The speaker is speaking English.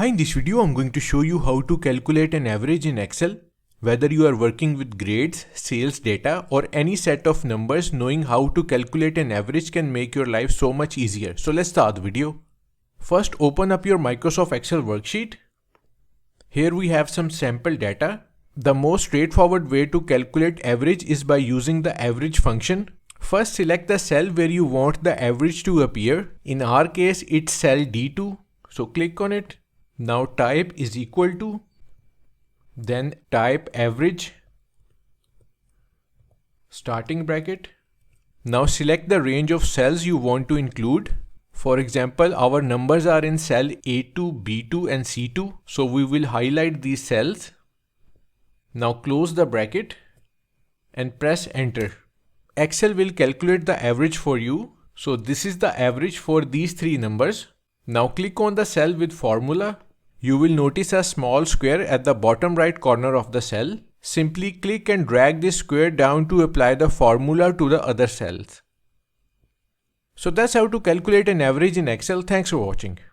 Hi, in this video I'm going to show you how to calculate an average in Excel. Whether you are working with grades, sales data or any set of numbers, knowing how to calculate an average can make your life so much easier. So let's start the video. First, open up your Microsoft Excel worksheet. Here we have some sample data. The most straightforward way to calculate average is by using the average function. First, select the cell where you want the average to appear. In our case, it's cell D2. So click on it. Now type is equal to, then type average, starting bracket. Now select the range of cells you want to include. For example, our numbers are in cell A2, B2 and C2. So we will highlight these cells. Now close the bracket and press enter. Excel will calculate the average for you. So this is the average for these three numbers. Now click on the cell with formula. You will notice a small square at the bottom right corner of the cell. Simply click and drag this square down to apply the formula to the other cells. So that's how to calculate an average in Excel. Thanks for watching.